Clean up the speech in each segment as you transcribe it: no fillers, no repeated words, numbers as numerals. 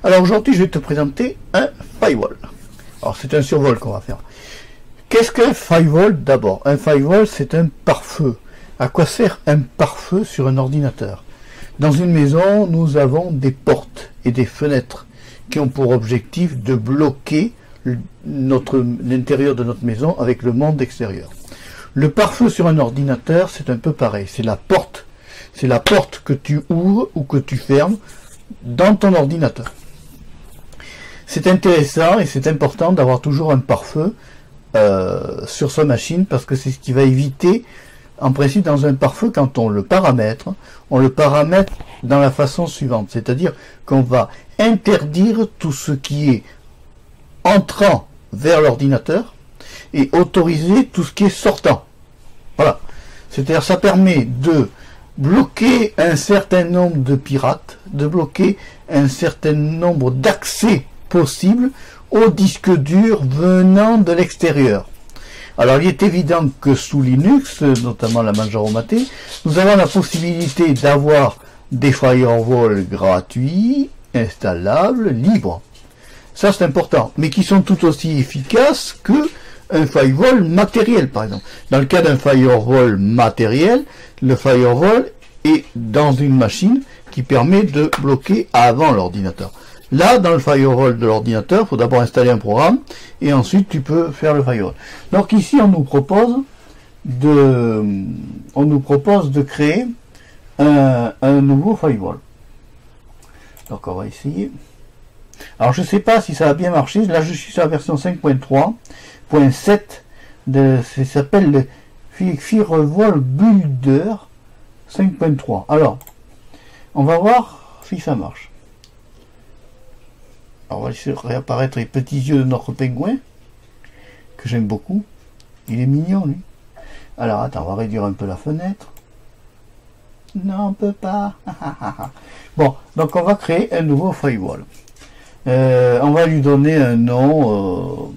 Alors aujourd'hui, je vais te présenter un firewall. Alors c'est un survol qu'on va faire. Qu'est-ce qu'un firewall d'abord? Un firewall, c'est un pare-feu. À quoi sert un pare-feu sur un ordinateur? Dans une maison, nous avons des portes et des fenêtres qui ont pour objectif de bloquer l'intérieur de notre maison avec le monde extérieur. Le pare-feu sur un ordinateur, c'est un peu pareil. C'est la porte. C'est la porte que tu ouvres ou que tu fermes dans ton ordinateur. C'est intéressant et c'est important d'avoir toujours un pare-feu sur sa machine parce que c'est ce qui va éviter, en principe, dans un pare-feu, quand on le paramètre dans la façon suivante, c'est-à-dire qu'on va interdire tout ce qui est entrant vers l'ordinateur et autoriser tout ce qui est sortant. Voilà. C'est-à-dire ça permet de bloquer un certain nombre de pirates, de bloquer un certain nombre d'accès possibles au disque dur venant de l'extérieur. Alors il est évident que sous Linux, notamment la Manjaro Mate, nous avons la possibilité d'avoir des firewalls gratuits, installables, libres. Ça c'est important, mais qui sont tout aussi efficaces que un firewall matériel, par exemple. Dans le cas d'un firewall matériel, le firewall est dans une machine qui permet de bloquer avant l'ordinateur. Là, dans le firewall de l'ordinateur, il faut d'abord installer un programme et ensuite tu peux faire le firewall. Donc ici, on nous propose de créer un nouveau firewall. Donc on va essayer. Alors je ne sais pas si ça a bien marché. Là, je suis sur la version 5.3.7. Ça s'appelle le Firewall Builder 5.3. Alors, on va voir si ça marche. Alors, on va laisser réapparaître les petits yeux de notre pingouin, que j'aime beaucoup. Il est mignon, lui. Alors, attends, on va réduire un peu la fenêtre. Non, on peut pas. Bon, donc on va créer un nouveau firewall. On va lui donner un nom.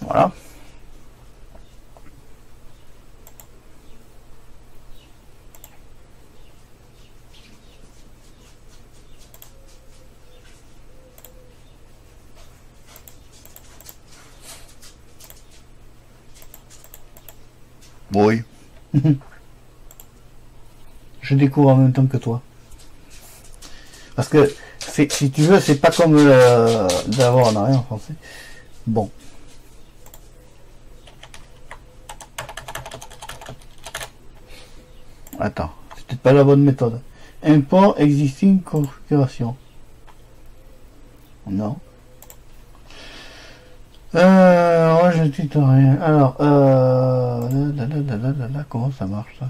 Voilà. Oui. Je découvre en même temps que toi. Parce que, si tu veux, c'est pas comme d'avoir en arrière en français. Bon. Attends, c'est peut-être pas la bonne méthode. Import existing configuration. Non. Je ne tuto rien. Alors, comment ça marche ça?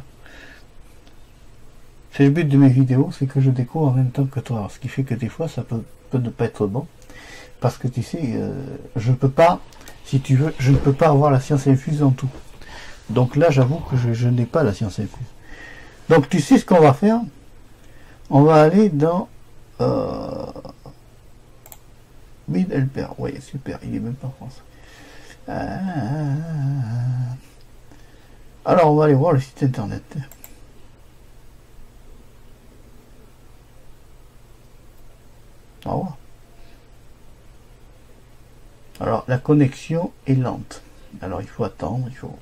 C'est le but de mes vidéos, c'est que je découvre en même temps que toi. Alors, ce qui fait que des fois, ça peut ne pas être bon. Parce que tu sais, je peux pas, si tu veux, je ne peux pas avoir la science infuse en tout. Donc là, j'avoue que je n'ai pas la science infuse. Donc tu sais ce qu'on va faire? On va aller dans Build Helper. Oui, super, il est même pas en France. Alors on va aller voir le site internet. Au revoir. Alors la connexion est lente. Alors il faut attendre, il faut...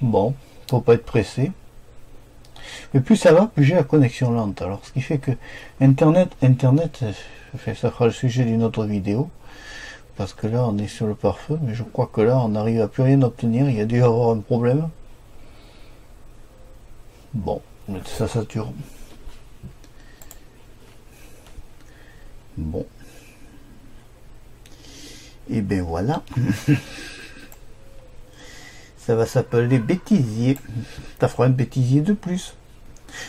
Bon, faut pas être pressé. Mais plus ça va, plus j'ai la connexion lente. Alors, ce qui fait que Internet, ça fera le sujet d'une autre vidéo. Parce que là, on est sur le pare-feu, mais je crois que là, on n'arrive à plus rien obtenir. Il y a dû y avoir un problème. Bon, ça sature. Bon. Et ben voilà. Ça va s'appeler bêtisier. Ça fera un bêtisier de plus.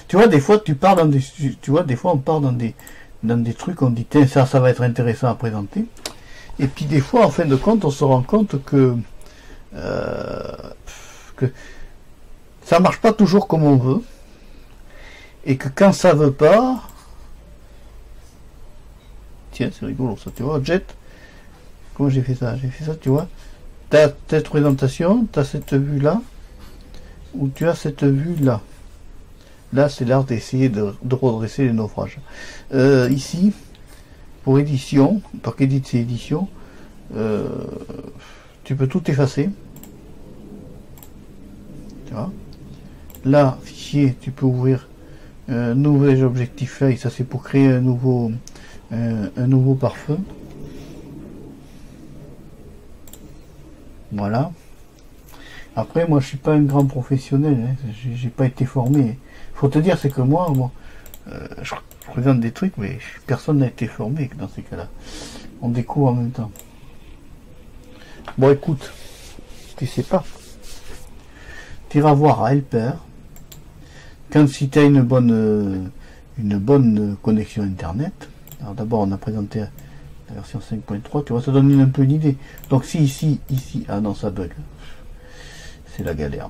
Tu vois, des fois, tu pars dans des... Tu vois, des fois, on part dans des dans des trucs, on dit tiens, ça va être intéressant à présenter. Et puis des fois, en fin de compte, on se rend compte que ça marche pas toujours comme on veut. Et que quand ça veut pas... Tiens, c'est rigolo ça, tu vois, Jet. Comment j'ai fait ça? J'ai fait ça, tu vois. Tu as cette présentation, tu as cette vue-là, ou tu as cette vue-là. Là, c'est l'art d'essayer de redresser les naufrages. Ici, pour édition, par qu'édite c'est édition, tu peux tout effacer. Tu vois. Là, fichier, tu peux ouvrir un nouvel objectif feuille, ça c'est pour créer un nouveau pare-feu. Voilà. Après, moi, je suis pas un grand professionnel, hein. J'ai pas été formé. Faut te dire, c'est que moi, je présente des trucs, mais personne n'a été formé dans ces cas-là. On découvre en même temps. Bon, écoute, tu sais pas. Tu iras voir à Helper. Quand si tu as une bonne connexion internet. Alors d'abord, on a présenté la version 5.3, tu vois, ça donne un peu une idée. Donc si ici, ah non, ça bug. C'est la galère.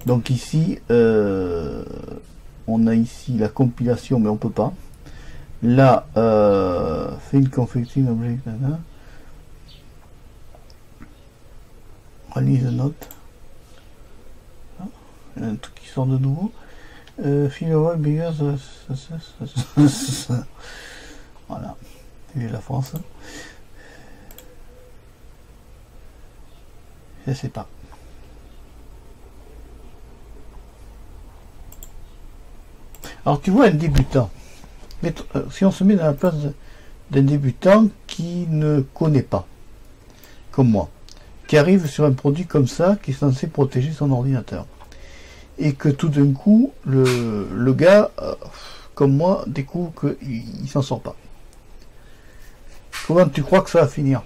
Donc ici, on a ici la compilation, mais on peut pas. Là, fait une confecting object, release note. Il y a un truc qui sort de nouveau. Feel bigger, voilà. Vive la France. Je sais pas. Alors tu vois un débutant, mais si on se met dans la place d'un débutant qui ne connaît pas, comme moi, qui arrive sur un produit comme ça, qui est censé protéger son ordinateur, et que tout d'un coup, le gars, comme moi, découvre qu'il s'en sort pas. Comment tu crois que ça va finir?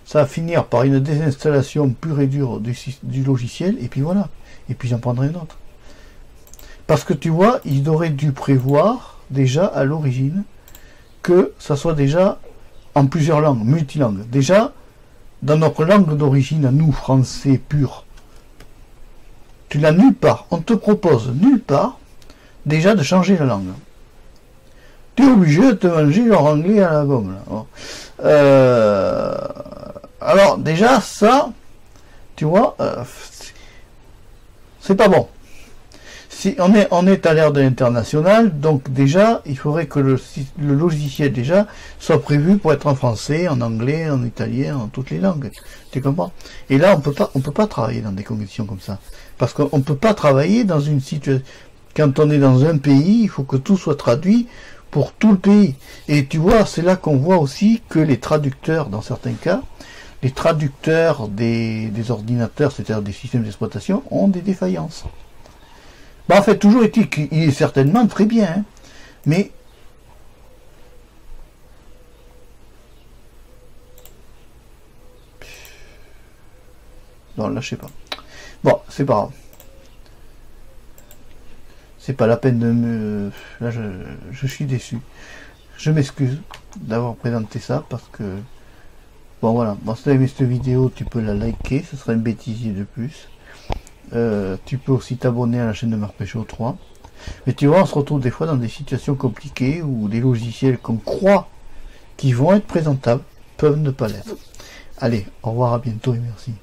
Ça va finir par une désinstallation pure et dure du logiciel, et puis voilà. Et puis j'en prendrai un autre. Parce que tu vois, il aurait dû prévoir déjà à l'origine que ça soit déjà en plusieurs langues, multilangues. Déjà, dans notre langue d'origine, à nous, français pur, tu l'as nulle part. On te propose nulle part déjà de changer la langue. Tu es obligé de te manger leur anglais à la gomme. Alors déjà, ça, tu vois, c'est pas bon. Si on est à l'ère de l'international, donc déjà, il faudrait que le logiciel déjà soit prévu pour être en français, en anglais, en italien, en toutes les langues. Tu comprends? Et là, on peut pas travailler dans des conditions comme ça. Parce qu'on peut pas travailler dans une situation... Quand on est dans un pays, il faut que tout soit traduit pour tout le pays. Et tu vois, c'est là qu'on voit aussi que les traducteurs, dans certains cas, les traducteurs des ordinateurs, c'est-à-dire des systèmes d'exploitation, ont des défaillances. Bah, en fait, toujours est-il qu'il est certainement très bien, hein, mais non, là, je sais pas. Bon, c'est pas grave. C'est pas la peine de me... Là, je suis déçu. Je m'excuse d'avoir présenté ça, parce que... Bon, voilà. Bon, si tu as aimé cette vidéo, tu peux la liker, ce serait un bêtisier de plus. Tu peux aussi t'abonner à la chaîne de Marpécho 3. Mais tu vois, on se retrouve des fois dans des situations compliquées où des logiciels qu'on croit qui vont être présentables peuvent ne pas l'être. Allez, au revoir, à bientôt et merci.